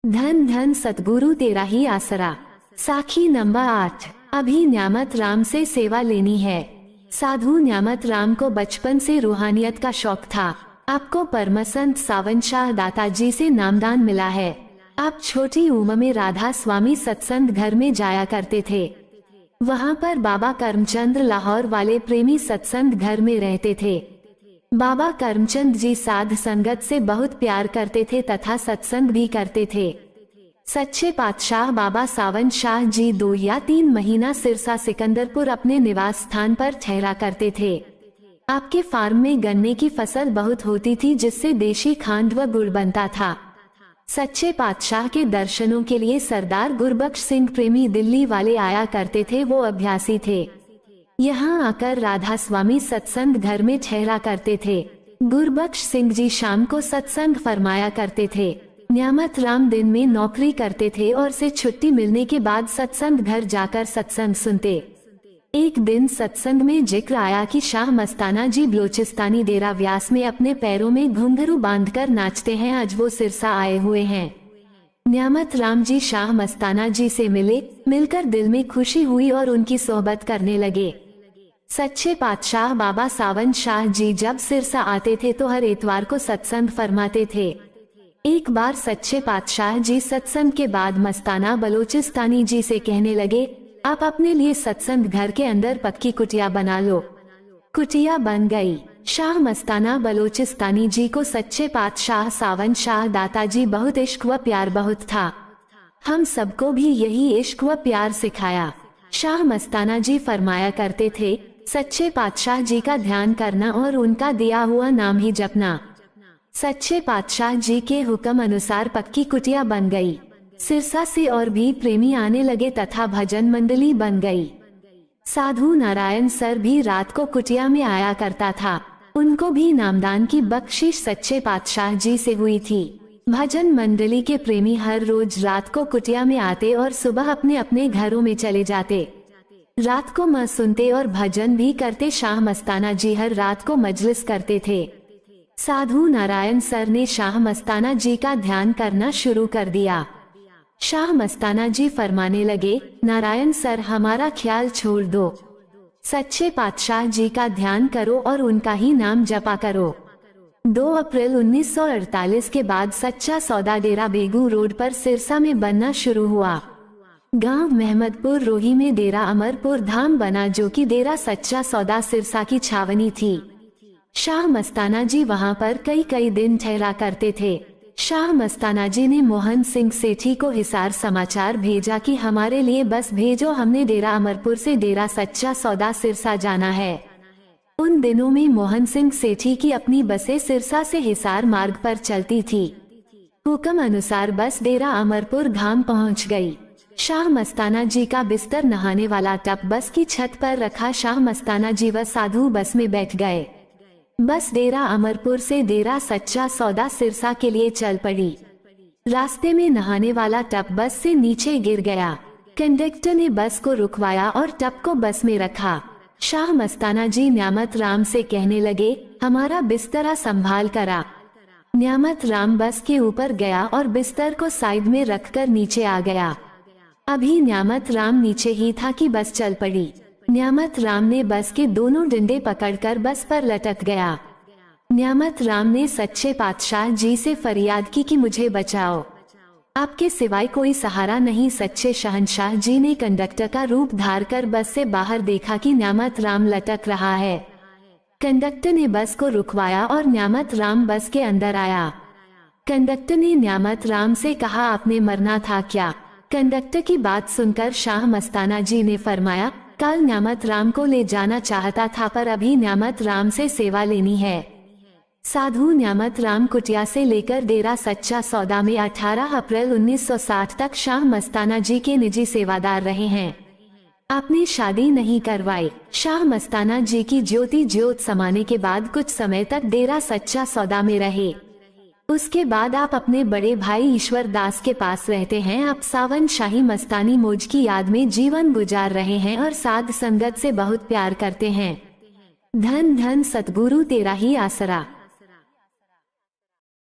धन धन सतगुरु तेरा ही आसरा। साखी नंबर 8। अभी न्यामत राम से सेवा लेनी है। साधु न्यामत राम को बचपन से रूहानियत का शौक था। आपको परमसंत सावन शाह दाता जी से नामदान मिला है। आप छोटी उम्र में राधा स्वामी सत्संग घर में जाया करते थे। वहाँ पर बाबा करमचंद लाहौर वाले प्रेमी सत्संग घर में रहते थे। बाबा करमचंद जी साध संगत से बहुत प्यार करते थे तथा सत्संग भी करते थे। सच्चे पातशाह बाबा सावन शाह जी 2 या 3 महीना सिरसा सिकंदरपुर अपने निवास स्थान पर ठहरा करते थे। आपके फार्म में गन्ने की फसल बहुत होती थी जिससे देशी खांड व गुड़ बनता था। सच्चे पातशाह के दर्शनों के लिए सरदार गुरबख्श सिंह प्रेमी दिल्ली वाले आया करते थे। वो अभ्यासी थे। यहाँ आकर राधा स्वामी सत्संग घर में ठहरा करते थे। गुरबख्श सिंह जी शाम को सत्संग फरमाया करते थे। न्यामत राम दिन में नौकरी करते थे और से छुट्टी मिलने के बाद सत्संग घर जाकर सत्संग सुनते। एक दिन सत्संग में जिक्र आया कि शाह मस्ताना जी बलोचिस्तानी डेरा व्यास में अपने पैरों में घुंघरू बांधकर नाचते हैं। आज वो सिरसा आए हुए हैं। न्यामत राम जी शाह मस्ताना जी से मिले। मिलकर दिल में खुशी हुई और उनकी सोहबत करने लगे। सच्चे पातशाह बाबा सावन शाह जी जब सिरसा आते थे तो हर इतवार को सत्संग फरमाते थे। एक बार सच्चे पातशाह जी सत्संग के बाद मस्ताना बलोचिस्तानी जी से कहने लगे, आप अपने लिए सत्संग घर के अंदर पक्की कुटिया बना लो। कुटिया बन गई। शाह मस्ताना बलोचिस्तानी जी को सच्चे पातशाह सावन शाह दाता जी बहुत इश्क व प्यार बहुत था। हम सबको भी यही इश्क व प्यार सिखाया। शाह मस्ताना जी फरमाया करते थे, सच्चे पातशाह जी का ध्यान करना और उनका दिया हुआ नाम ही जपना। सच्चे पातशाह जी के हुक्म अनुसार पक्की कुटिया बन गई। सिरसा से और भी प्रेमी आने लगे तथा भजन मंडली बन गई। साधु नारायण सर भी रात को कुटिया में आया करता था। उनको भी नामदान की बख्शिश सच्चे पातशाह जी से हुई थी। भजन मंडली के प्रेमी हर रोज रात को कुटिया में आते और सुबह अपने अपने घरों में चले जाते। रात को माँ सुनते और भजन भी करते। शाह मस्ताना जी हर रात को मजलिस करते थे। साधु नारायण सर ने शाह मस्ताना जी का ध्यान करना शुरू कर दिया। शाह मस्ताना जी फरमाने लगे, नारायण सर हमारा ख्याल छोड़ दो, सच्चे पातशाह जी का ध्यान करो और उनका ही नाम जपा करो। 2 अप्रैल 1948 के बाद सच्चा सौदा डेरा बेगू रोड पर सिरसा में बनना शुरू हुआ। गांव महमदपुर रोही में डेरा अमरपुर धाम बना जो कि डेरा सच्चा सौदा सिरसा की छावनी थी। शाह मस्ताना जी वहां पर कई दिन ठहरा करते थे। शाह मस्ताना जी ने मोहन सिंह सेठी को हिसार समाचार भेजा कि हमारे लिए बस भेजो, हमने डेरा अमरपुर से डेरा सच्चा सौदा सिरसा जाना है। उन दिनों में मोहन सिंह सेठी की अपनी बसें सिरसा से हिसार मार्ग पर चलती थी। हुक्म अनुसार बस डेरा अमरपुर धाम पहुंच गई। शाह मस्ताना जी का बिस्तर नहाने वाला टब बस की छत पर रखा। शाह मस्ताना जी व साधु बस में बैठ गए। बस डेरा अमरपुर से डेरा सच्चा सौदा सिरसा के लिए चल पड़ी। रास्ते में नहाने वाला टब बस से नीचे गिर गया। कंडक्टर ने बस को रुकवाया और टब को बस में रखा। शाह मस्ताना जी न्यामत राम से कहने लगे, हमारा बिस्तरा संभाल करा। न्यामत राम बस के ऊपर गया और बिस्तर को साइड में रखकर नीचे आ गया। अभी न्यामत राम नीचे ही था कि बस चल पड़ी। न्यामत राम ने बस के दोनों डंडे पकड़कर बस पर लटक गया। न्यामत राम ने सच्चे पातशाह जी से फरियाद की कि मुझे बचाओ, आपके सिवाय कोई सहारा नहीं। सच्चे शहंशाह जी ने कंडक्टर का रूप धार कर बस से बाहर देखा कि न्यामत राम लटक रहा है। कंडक्टर ने बस को रुकवाया और न्यामत राम बस के अंदर आया। कंडक्टर ने न्यामत राम से कहा, आपने मरना था क्या? कंडक्टर की बात सुनकर शाह मस्ताना जी ने फरमाया, कल न्यामत राम को ले जाना चाहता था पर अभी न्यामत राम से सेवा लेनी है। साधु न्यामत राम कुटिया से लेकर डेरा सच्चा सौदा में 18 अप्रैल 1960 तक शाह मस्ताना जी के निजी सेवादार रहे हैं। आपने शादी नहीं करवाई। शाह मस्ताना जी की ज्योति ज्योत समाने के बाद कुछ समय तक डेरा सच्चा सौदा में रहे। उसके बाद आप अपने बड़े भाई ईश्वर दास के पास रहते हैं। आप सावन शाही मस्तानी मौज की याद में जीवन गुजार रहे हैं और साध संगत से बहुत प्यार करते हैं। धन धन सतगुरु तेरा ही आसरा।